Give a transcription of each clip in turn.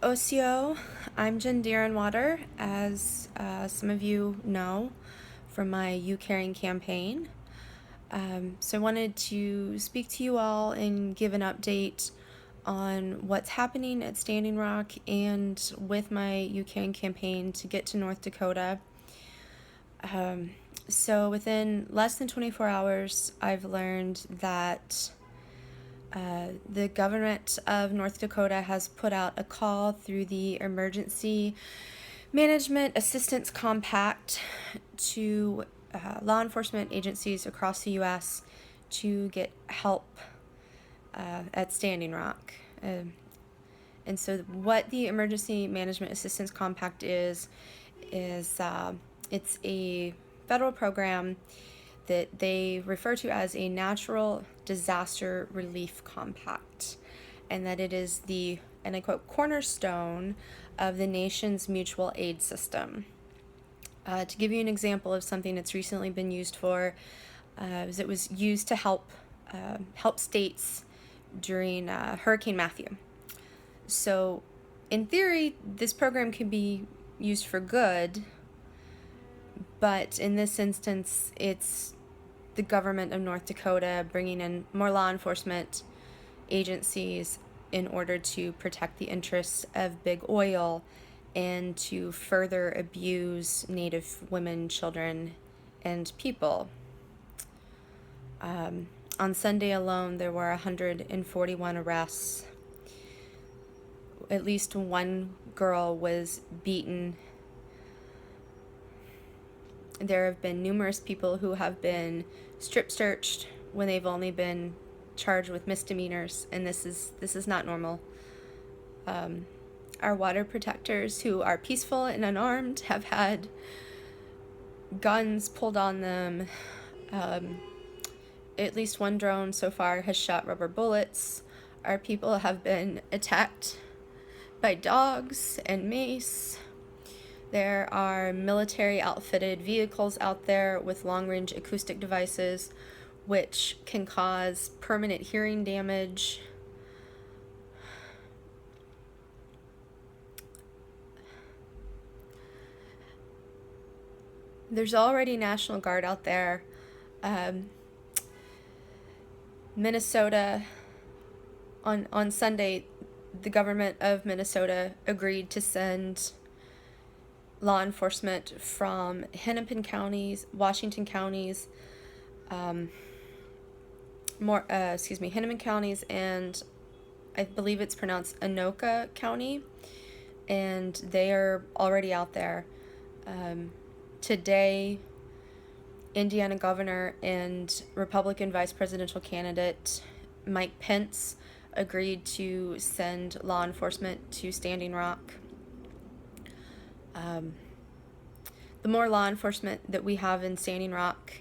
OCO. I'm Jen Deerenwater, as some of you know from my YouCaring campaign. So I wanted to speak to you all and give an update on what's happening at Standing Rock and with my YouCaring campaign to get to North Dakota. So within less than 24 hours, I've learned that the government of North Dakota has put out a call through the Emergency Management Assistance Compact to law enforcement agencies across the U.S. to get help at Standing Rock. And so what the Emergency Management Assistance Compact is it's a federal program that they refer to as a Natural Disaster Relief Compact, and that it is the, and I quote, cornerstone of the nation's mutual aid system. To give you an example of something it's recently been used for, it was used to help states during Hurricane Matthew. So in theory, this program can be used for good, but in this instance, it's the government of North Dakota bringing in more law enforcement agencies in order to protect the interests of big oil and to further abuse Native women, children, and people. On Sunday alone, there were 141 arrests. At least one girl was beaten. There have been numerous people who have been strip searched when they've only been charged with misdemeanors, and this is not normal. Our water protectors, who are peaceful and unarmed, have had guns pulled on them. At least one drone so far has shot rubber bullets. Our people have been attacked by dogs and mace. There are military outfitted vehicles out there with long-range acoustic devices which can cause permanent hearing damage. There's already National Guard out there. Minnesota, on Sunday, the government of Minnesota agreed to send law enforcement from Hennepin counties, Washington counties, Hennepin counties, and I believe it's pronounced Anoka County, and they are already out there. Today, Indiana Governor and Republican Vice Presidential candidate Mike Pence agreed to send law enforcement to Standing Rock. The more law enforcement that we have in Standing Rock,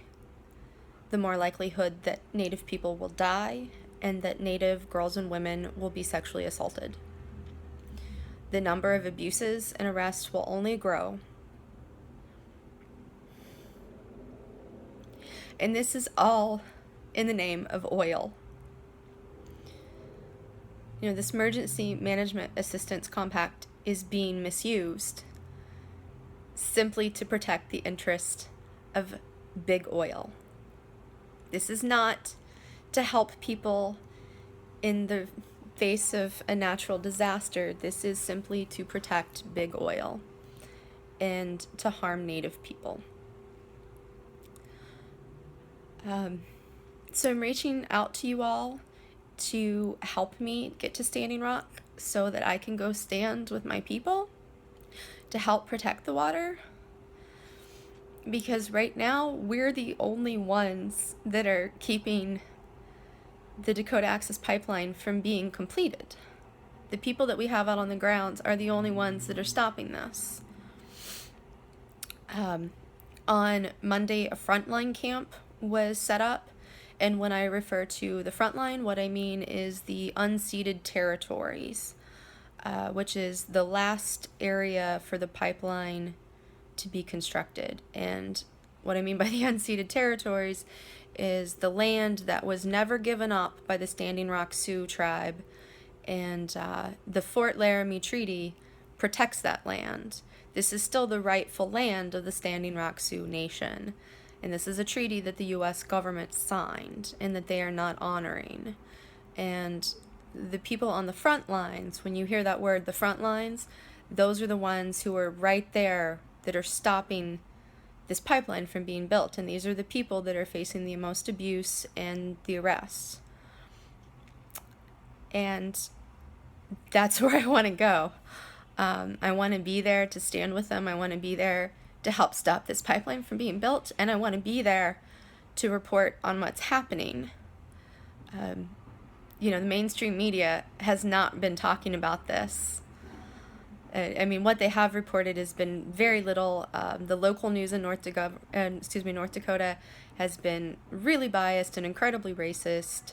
the more likelihood that Native people will die and that Native girls and women will be sexually assaulted. The number of abuses and arrests will only grow. And this is all in the name of oil. You know, this Emergency Management Assistance Compact is being misused simply to protect the interest of big oil. This is not to help people in the face of a natural disaster. This is simply to protect big oil and to harm Native people. So I'm reaching out to you all to help me get to Standing Rock so that I can go stand with my people to help protect the water. Because right now, we're the only ones that are keeping the Dakota Access Pipeline from being completed. The people that we have out on the grounds are the only ones that are stopping this. On Monday, a frontline camp was set up, and when I refer to the frontline, what I mean is the unceded territories, which is the last area for the pipeline to be constructed. And what I mean by the unceded territories is the land that was never given up by the Standing Rock Sioux tribe And the Fort Laramie Treaty protects that land. This is still the rightful land of the Standing Rock Sioux Nation. And this is a treaty that the U.S. government signed and that they are not honoring. And the people on the front lines, when you hear that word, the front lines, those are the ones who are right there that are stopping this pipeline from being built. And these are the people that are facing the most abuse and the arrests. And that's where I want to go. I want to be there to stand with them. I want to be there to help stop this pipeline from being built. And I want to be there to report on what's happening. The mainstream media has not been talking about this. What they have reported has been very little. The local news in North Dakota has been really biased and incredibly racist.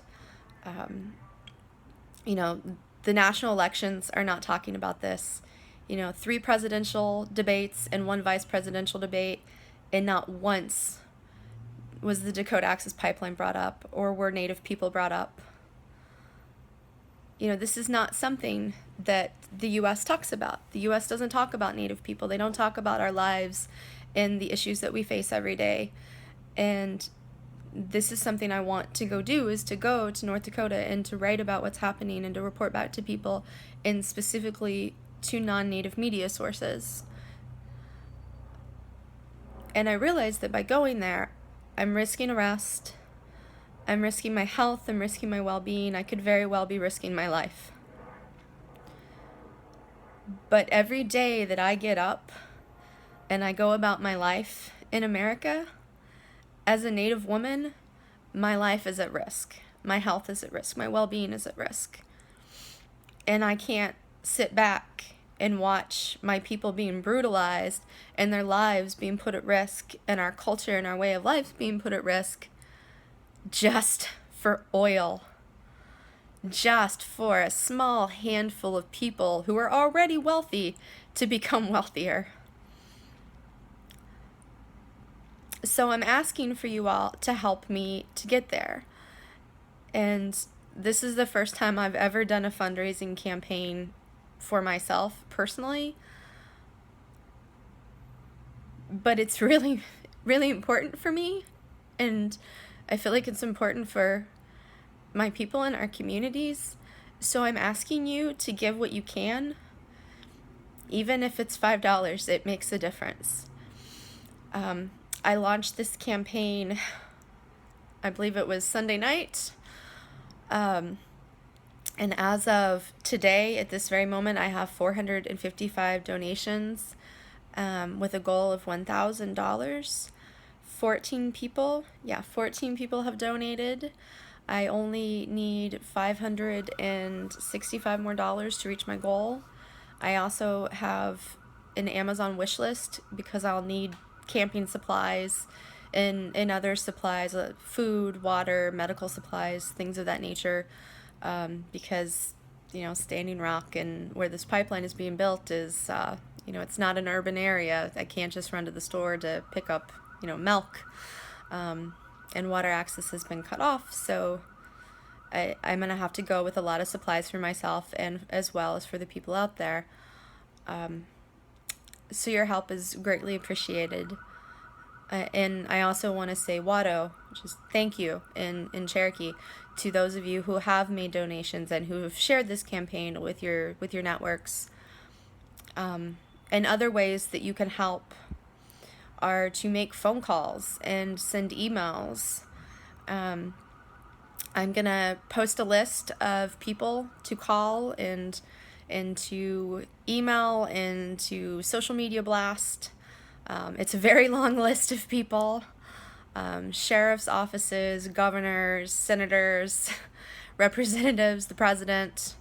The national elections are not talking about this. 3 presidential debates and 1 vice presidential debate, and not once was the Dakota Access Pipeline brought up or were Native people brought up. This is not something that the U.S. talks about. The U.S. doesn't talk about Native people. They don't talk about our lives and the issues that we face every day. And this is something I want to go do, is to go to North Dakota and to write about what's happening and to report back to people, and specifically to non-Native media sources. And I realized that by going there, I'm risking arrest, I'm risking my health, I'm risking my well-being. I could very well be risking my life. But every day that I get up and I go about my life in America, as a Native woman, my life is at risk. My health is at risk. My well-being is at risk. And I can't sit back and watch my people being brutalized and their lives being put at risk and our culture and our way of life being put at risk just for oil. Just for a small handful of people who are already wealthy to become wealthier. So I'm asking for you all to help me to get there. And this is the first time I've ever done a fundraising campaign for myself personally. But it's really, really important for me. And I feel like it's important for my people in our communities. So I'm asking you to give what you can. Even if it's $5, it makes a difference. I launched this campaign, I believe it was Sunday night. And as of today, at this very moment, I have 455 donations with a goal of $1,000. 14 people have donated. I only need $565 more to reach my goal. I also have an Amazon wish list because I'll need camping supplies and other supplies, food, water, medical supplies, things of that nature, because Standing Rock and where this pipeline is being built is it's not an urban area. I can't just run to the store to pick up milk, and water access has been cut off, so I'm gonna have to go with a lot of supplies for myself and as well as for the people out there. So your help is greatly appreciated. And I also want to say Wado, which is thank you in Cherokee, to those of you who have made donations and who have shared this campaign with your networks. And other ways that you can help are to make phone calls and send emails. I'm gonna post a list of people to call and to email and to social media blast. It's a very long list of people. Sheriff's offices, governors, senators, representatives, the president.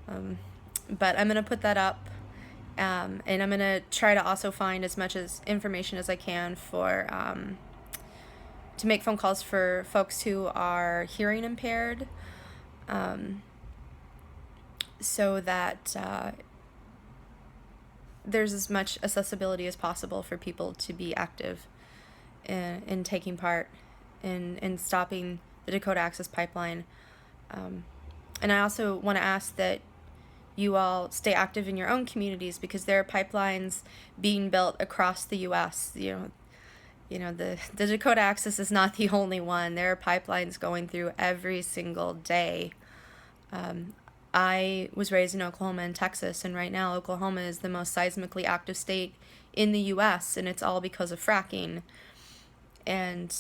But I'm going to put that up. And I'm going to try to also find as much information as I can for to make phone calls for folks who are hearing impaired, so that there's as much accessibility as possible for people to be active in taking part in stopping the Dakota Access Pipeline. And I also want to ask that you all stay active in your own communities, because there are pipelines being built across the U.S. The Dakota Access is not the only one. There are pipelines going through every single day. I was raised in Oklahoma and Texas, and right now Oklahoma is the most seismically active state in the U.S., and it's all because of fracking. And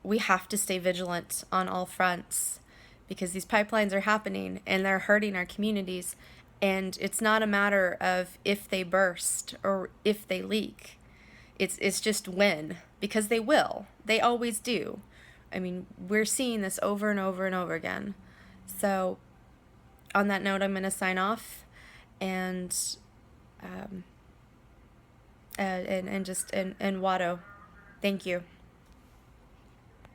we have to stay vigilant on all fronts, because these pipelines are happening and they're hurting our communities. And it's not a matter of if they burst or if they leak. It's just when, because they will. They always do. I mean, we're seeing this over and over and over again. So on that note, I'm going to sign off, and Watto, thank you.